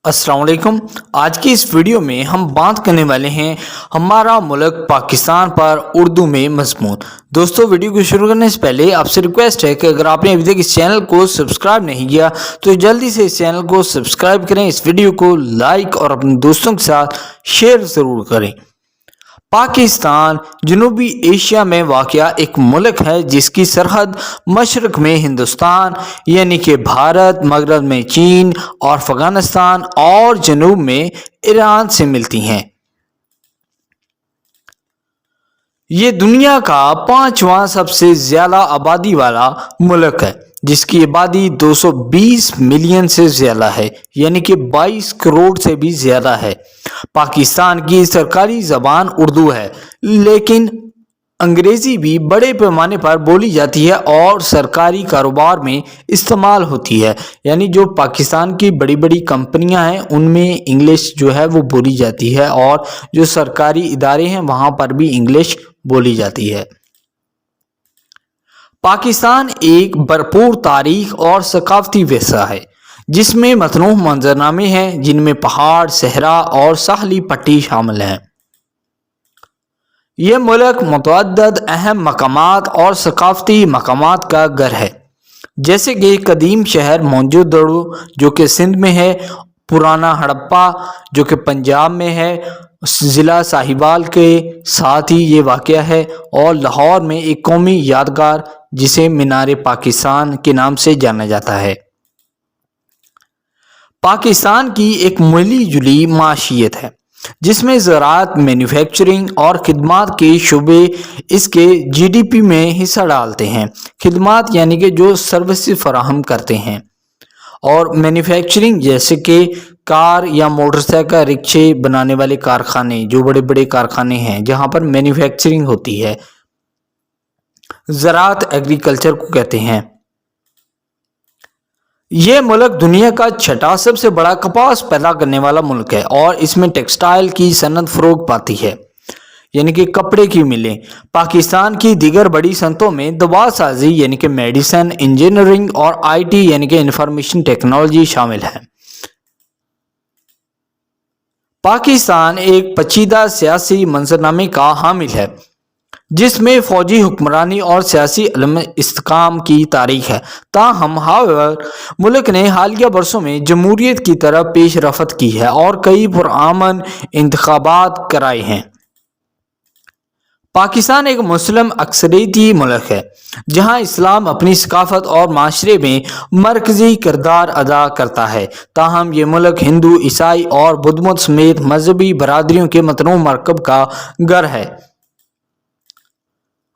السلام علیکم۔ آج کی اس ویڈیو میں ہم بات کرنے والے ہیں ہمارا ملک پاکستان پر اردو میں مضمون۔ دوستو، ویڈیو کو شروع کرنے سے پہلے آپ سے ریکویسٹ ہے کہ اگر آپ نے ابھی تک اس چینل کو سبسکرائب نہیں کیا تو جلدی سے اس چینل کو سبسکرائب کریں، اس ویڈیو کو لائک اور اپنے دوستوں کے ساتھ شیئر ضرور کریں۔ پاکستان جنوبی ایشیا میں واقع ایک ملک ہے جس کی سرحد مشرق میں ہندوستان یعنی کہ بھارت، مغرب میں چین اور افغانستان اور جنوب میں ایران سے ملتی ہیں۔ یہ دنیا کا 5واں سب سے زیادہ آبادی والا ملک ہے، جس کی آبادی 220 ملین سے زیادہ ہے، یعنی کہ 22 کروڑ سے بھی زیادہ ہے۔ پاکستان کی سرکاری زبان اردو ہے، لیکن انگریزی بھی بڑے پیمانے پر بولی جاتی ہے اور سرکاری کاروبار میں استعمال ہوتی ہے، یعنی جو پاکستان کی بڑی بڑی کمپنیاں ہیں ان میں انگلش جو ہے وہ بولی جاتی ہے، اور جو سرکاری ادارے ہیں وہاں پر بھی انگلش بولی جاتی ہے۔ پاکستان ایک بھرپور تاریخ اور ثقافتی ورثہ ہے، جس میں متنوع منظرنامے ہیں جن میں پہاڑ، صحرا اور ساحلی پٹی شامل ہیں۔ یہ ملک متعدد اہم مقامات اور ثقافتی مقامات کا گھر ہے، جیسے کہ قدیم شہر موہنجو دڑو جو کہ سندھ میں ہے، پرانا ہڑپہ جو کہ پنجاب میں ہے، ضلع ساہیوال کے ساتھ ہی یہ واقع ہے، اور لاہور میں ایک قومی یادگار جسے مینار پاکستان کے نام سے جانا جاتا ہے۔ پاکستان کی ایک ملی جلی معیشت ہے، جس میں زراعت، مینوفیکچرنگ اور خدمات کے شعبے اس کے جی ڈی پی میں حصہ ڈالتے ہیں۔ خدمات یعنی کہ جو سروسز فراہم کرتے ہیں، اور مینوفیکچرنگ جیسے کہ کار یا موٹر سائیکل، رکشے بنانے والے کارخانے، جو بڑے بڑے کارخانے ہیں جہاں پر مینوفیکچرنگ ہوتی ہے۔ زراعت ایگریکلچر کو کہتے ہیں۔ یہ ملک دنیا کا 6واں سب سے بڑا کپاس پیدا کرنے والا ملک ہے، اور اس میں ٹیکسٹائل کی صنعت فروغ پاتی ہے، یعنی کہ کپڑے کی ملیں۔ پاکستان کی دیگر بڑی صنعتوں میں دوا سازی یعنی کہ میڈیسن، انجینئرنگ اور آئی ٹی یعنی کہ انفارمیشن ٹیکنالوجی شامل ہے۔ پاکستان ایک پیچیدہ سیاسی منظرنامے کا حامل ہے، جس میں فوجی حکمرانی اور سیاسی عدم استحکام کی تاریخ ہے۔ تاہم ملک نے حالیہ برسوں میں جمہوریت کی طرف پیش رفت کی ہے اور کئی پرامن انتخابات کرائے ہیں۔ پاکستان ایک مسلم اکثریتی ملک ہے، جہاں اسلام اپنی ثقافت اور معاشرے میں مرکزی کردار ادا کرتا ہے۔ تاہم یہ ملک ہندو، عیسائی اور بدھ مت سمیت مذہبی برادریوں کے متنوع مرکب کا گھر ہے۔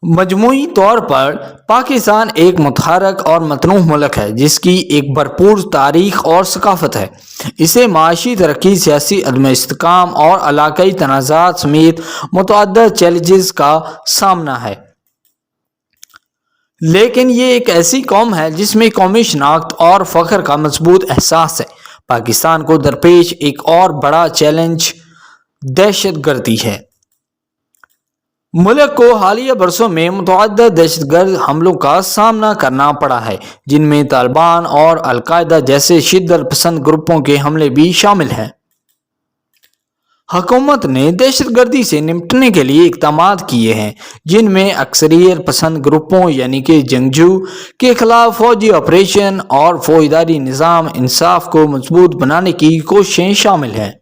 مجموعی طور پر پاکستان ایک متحرک اور متنوع ملک ہے، جس کی ایک بھرپور تاریخ اور ثقافت ہے۔ اسے معاشی ترقی، سیاسی عدم استحکام اور علاقائی تنازعات سمیت متعدد چیلنجز کا سامنا ہے۔ لیکن یہ ایک ایسی قوم ہے جس میں قومی شناخت اور فخر کا مضبوط احساس ہے۔ پاکستان کو درپیش ایک اور بڑا چیلنج دہشت گردی ہے۔ ملک کو حالیہ برسوں میں متعدد دہشت گرد حملوں کا سامنا کرنا پڑا ہے، جن میں طالبان اور القاعدہ جیسے شدت پسند گروپوں کے حملے بھی شامل ہیں۔ حکومت نے دہشت گردی سے نمٹنے کے لیے اقدامات کیے ہیں، جن میں اکثریت پسند گروپوں یعنی کہ جنگجو کے خلاف فوجی آپریشن اور فوجداری نظام انصاف کو مضبوط بنانے کی کوششیں شامل ہیں۔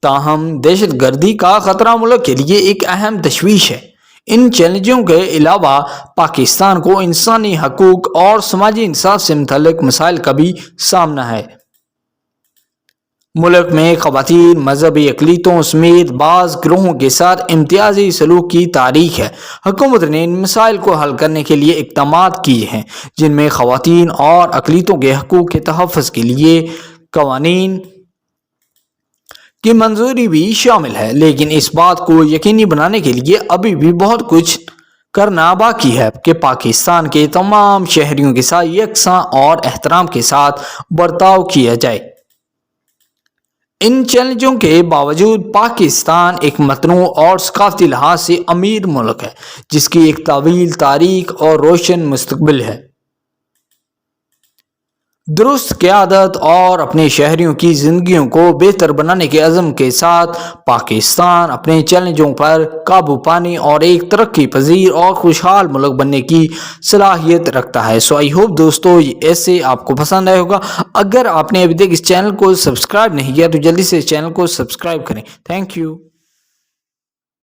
تاہم دہشت گردی کا خطرہ ملک کے لیے ایک اہم تشویش ہے۔ ان چیلنجوں کے علاوہ پاکستان کو انسانی حقوق اور سماجی انصاف سے متعلق مسائل کا بھی سامنا ہے۔ ملک میں خواتین، مذہبی اقلیتوں سمیت بعض گروہوں کے ساتھ امتیازی سلوک کی تاریخ ہے۔ حکومت نے ان مسائل کو حل کرنے کے لیے اقدامات کیے ہیں، جن میں خواتین اور اقلیتوں کے حقوق کے تحفظ کے لیے قوانین کی منظوری بھی شامل ہے، لیکن اس بات کو یقینی بنانے کے لیے ابھی بھی بہت کچھ کرنا باقی ہے کہ پاکستان کے تمام شہریوں کے ساتھ یکساں اور احترام کے ساتھ برتاؤ کیا جائے۔ ان چیلنجوں کے باوجود پاکستان ایک متنوع اور ثقافتی لحاظ سے امیر ملک ہے، جس کی ایک طویل تاریخ اور روشن مستقبل ہے۔ درست قیادت اور اپنے شہریوں کی زندگیوں کو بہتر بنانے کے عزم کے ساتھ پاکستان اپنے چیلنجوں پر قابو پانے اور ایک ترقی پذیر اور خوشحال ملک بننے کی صلاحیت رکھتا ہے. سو آئی ہوپ دوستو ایسے آپ کو پسند آئے ہوگا. اگر آپ نے ابھی تک اس چینل کو سبسکرائب نہیں کیا تو جلدی سے اس چینل کو سبسکرائب کریں. Thank you.